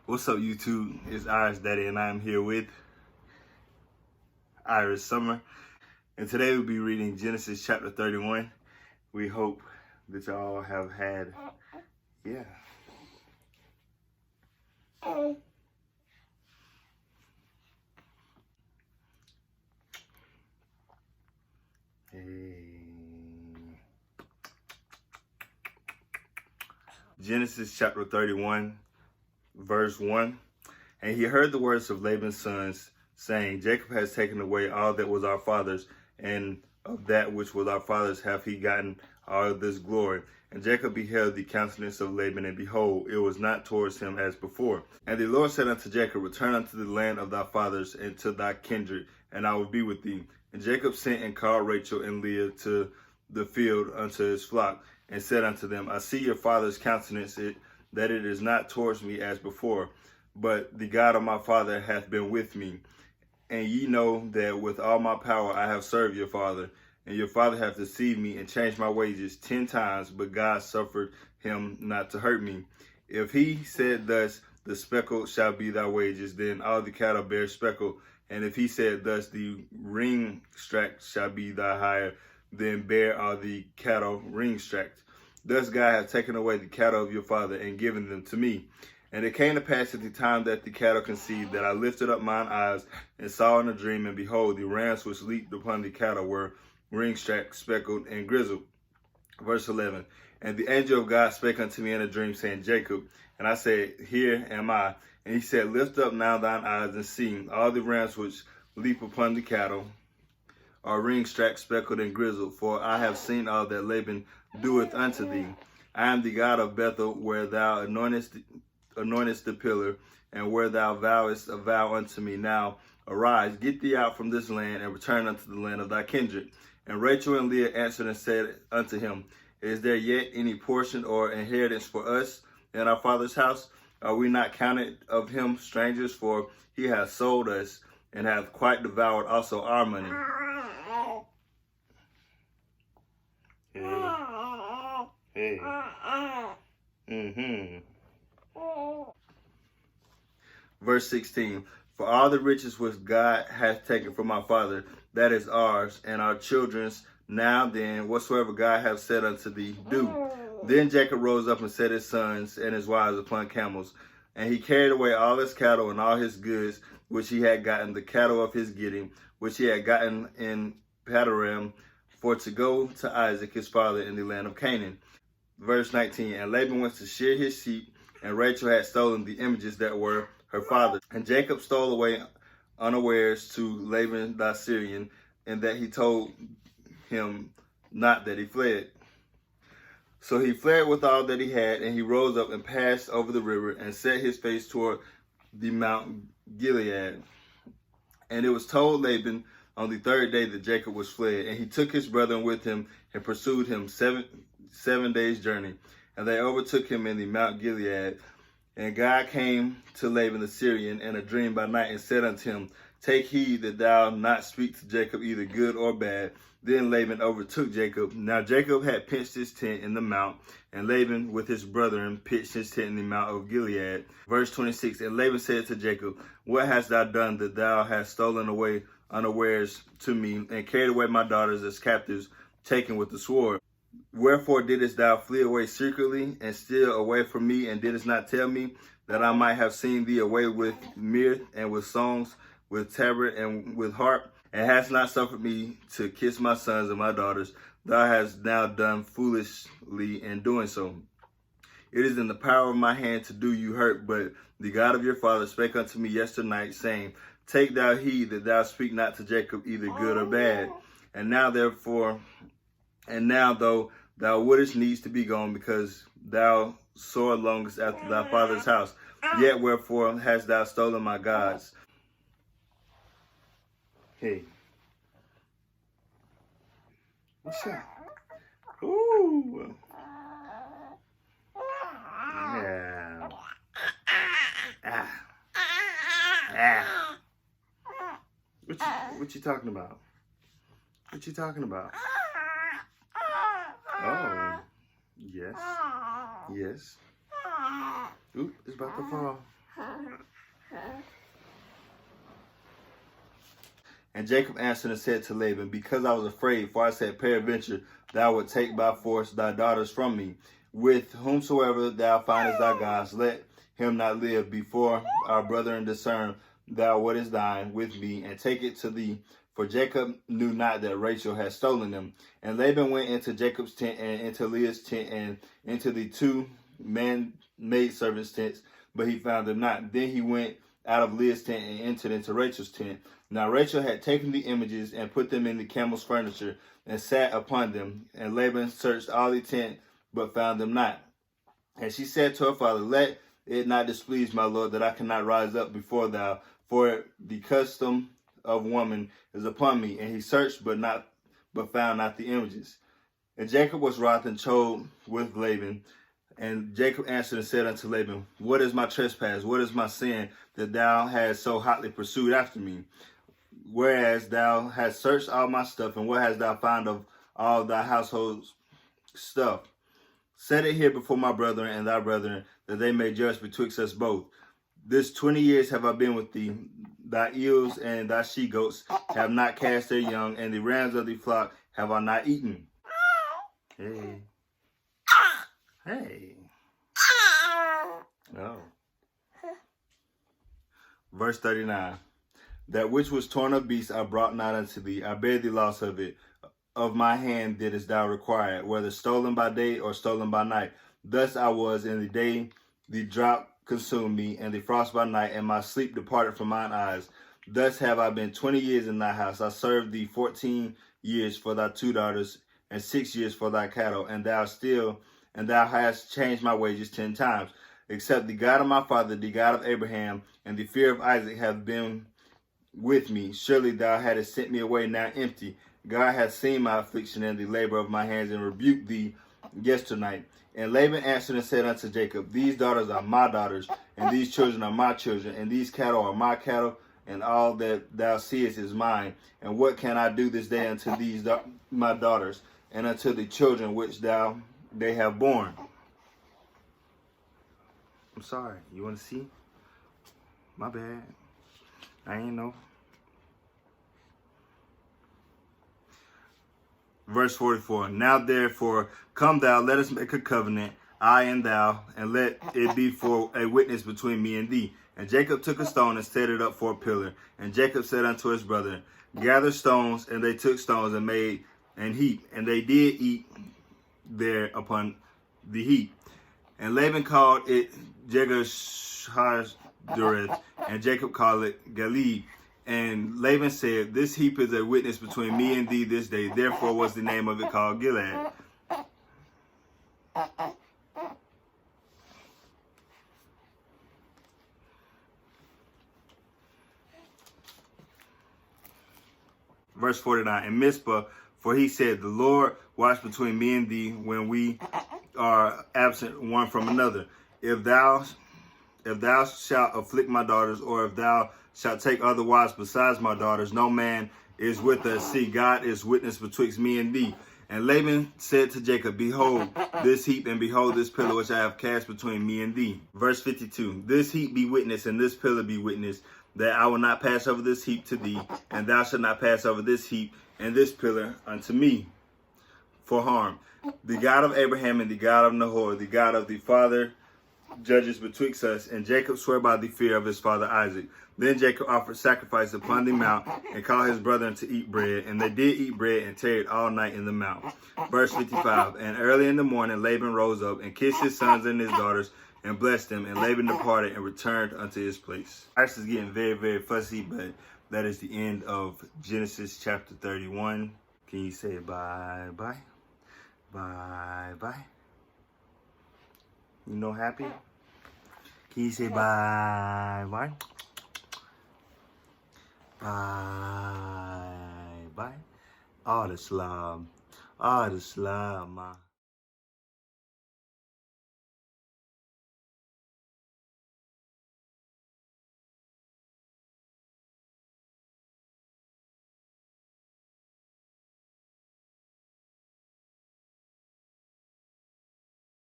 What's up, YouTube? It's Iris Daddy, and I'm here with Iris Summer. And today we'll be reading Genesis chapter 31. We hope that y'all have had, Genesis chapter 31, verse 1. And he heard the words of Laban's sons, saying, Jacob has taken away all that was our father's, and of that which was our father's hath he gotten all of this glory. And Jacob beheld the countenance of Laban, and behold, it was not towards him as before. And the Lord said unto Jacob, Return unto the land of thy fathers and to thy kindred, and I will be with thee. And Jacob sent and called Rachel and Leah to the field unto his flock, and said unto them, I see your father's countenance, that it is not towards me as before, but the God of my father hath been with me. And ye know that with all my power I have served your father, and your father hath deceived me and changed my wages 10 times, but God suffered him not to hurt me. If he said thus, the speckle shall be thy wages, then all the cattle bear speckle. And if he said thus, the ring stract shall be thy hire, then bear all the cattle ring stract. Thus God hath taken away the cattle of your father and given them to me. And it came to pass at the time that the cattle conceived, that I lifted up mine eyes and saw in a dream, and behold, the rams which leaped upon the cattle were ring-strapped, speckled, and grizzled. Verse 11. And the angel of God spake unto me in a dream, saying, Jacob. And I said, Here am I. And he said, Lift up now thine eyes and see, all the rams which leap upon the cattle are ring-strapped, speckled, and grizzled. For I have seen all that Laban doeth unto thee. I am the God of Bethel, where thou anointest the pillar, and where thou vowest a vow unto me. Now arise, get thee out from this land, and return unto the land of thy kindred. And Rachel and Leah answered and said unto him, Is there yet any portion or inheritance for us in our father's house? Are we not counted of him strangers? For he hath sold us, and hath quite devoured also our money. Hey. Verse 16, For all the riches which God hath taken from our father, that is ours, and our children's. Now then, whatsoever God hath said unto thee, do. Then Jacob rose up and set his sons and his wives upon camels, and he carried away all his cattle and all his goods, which he had gotten, the cattle of his getting, which he had gotten in Padan, for to go to Isaac his father in the land of Canaan. Verse 19, And Laban went to shear his sheep, and Rachel had stolen the images that were her father. And Jacob stole away unawares to Laban the Syrian, and that he told him not that he fled. So he fled with all that he had, and he rose up and passed over the river, and set his face toward the Mount Gilead. And it was told Laban on the 3rd day that Jacob was fled, and he took his brethren with him, and pursued him seven days' journey. And they overtook him in the Mount Gilead. And God came to Laban the Syrian in a dream by night, and said unto him, Take heed that thou not speak to Jacob either good or bad. Then Laban overtook Jacob. Now Jacob had pitched his tent in the mount, and Laban with his brethren pitched his tent in the Mount of Gilead. Verse 26, And Laban said to Jacob, What hast thou done that thou hast stolen away unawares to me, and carried away my daughters as captives, taken with the sword? Wherefore didst thou flee away secretly, and steal away from me, and didst not tell me, that I might have seen thee away with mirth, and with songs, with tabret, and with harp, and hast not suffered me to kiss my sons and my daughters? Thou hast now done foolishly in doing so. It is in the power of my hand to do you hurt, but the God of your father spake unto me yesternight, saying, Take thou heed that thou speak not to Jacob either good or bad. And now though thou wouldest needs to be gone, because thou sore longest after thy father's house, yet wherefore hast thou stolen my gods? Hey. What's up? Ooh. Yeah. What you talking about? What you talking about? Oh. Yes. Yes. Oop, it's about to fall. And Jacob answered and said to Laban, because I was afraid, for I said, peradventure thou would take by force thy daughters from me. With whomsoever thou findest thy gods, let him not live before our brethren discern thou what is thine with me, and take it to thee. For Jacob knew not that Rachel had stolen them. And Laban went into Jacob's tent and into Leah's tent and into the two maidservants' tents, but he found them not. Then he went out of Leah's tent and entered into Rachel's tent. Now Rachel had taken the images and put them in the camel's furniture and sat upon them. And Laban searched all the tent, but found them not. And she said to her father, let it not displease my lord that I cannot rise up before thou, for the custom of woman is upon me. And he searched, but found not the images. And Jacob was wroth and chode with Laban. And Jacob answered and said unto Laban, what is my trespass? What is my sin that thou hast so hotly pursued after me? Whereas thou hast searched all my stuff, and what hast thou found of all thy household stuff? Set it here before my brethren and thy brethren, that they may judge betwixt us both. This 20 years have I been with thee. Thy eels and thy she-goats have not cast their young, and the rams of the flock have I not eaten. Hey. Hey. Oh. Verse 39. That which was torn of beasts I brought not unto thee. I bear the loss of it. Of my hand didst thou require it, whether stolen by day or stolen by night. Thus I was in the day, the drought consumed me, and the frost by night, and my sleep departed from mine eyes. Thus have I been 20 years in thy house. I served thee 14 years for thy 2 daughters, and 6 years for thy cattle, and thou hast changed my wages 10 times. Except the God of my father, the God of Abraham, and the fear of Isaac have been with me. Surely thou hadst sent me away now empty. God hath seen my affliction and the labor of my hands, and rebuked thee yesternight. And Laban answered and said unto Jacob, these daughters are my daughters, and these children are my children, and these cattle are my cattle, and all that thou seest is mine. And what can I do this day unto these my daughters, and unto the children which they have borne? I'm sorry. You want to see? My bad. I ain't know. Verse 44. Now therefore, come thou, let us make a covenant, I and thou, and let it be for a witness between me and thee. And Jacob took a stone and set it up for a pillar. And Jacob said unto his brother, gather stones. And they took stones and made an heap. And they did eat there upon the heap. And Laban called it Jegash-Hashdareth, and Jacob called it Gilead. And Laban said, this heap is a witness between me and thee this day. Therefore was the name of it called Gilead. Verse 49, in Mizpah, for he said, the Lord watch between me and thee when we are absent one from another. If thou shalt afflict my daughters, or if thou shalt take other wives besides my daughters, no man is with us. See, God is witness betwixt me and thee. And Laban said to Jacob, behold this heap, and behold this pillar which I have cast between me and thee. Verse 52, this heap be witness, and this pillar be witness, that I will not pass over this heap to thee, and thou shalt not pass over this heap and this pillar unto me for harm. The God of Abraham and the God of Nahor, the God of the father, judges betwixt us. And Jacob swore by the fear of his father Isaac. Then Jacob offered sacrifice upon the mount, and called his brethren to eat bread. And they did eat bread, and tarried all night in the mount. Verse 55, and early in the morning Laban rose up, and kissed his sons and his daughters, and blessed them. And Laban departed, and returned unto his place. This is getting very, very fussy, but that is the end of Genesis chapter 31. Can you say bye-bye? Bye-bye. You know, happy? Can you say bye-bye? Bye-bye. All the slum, ma.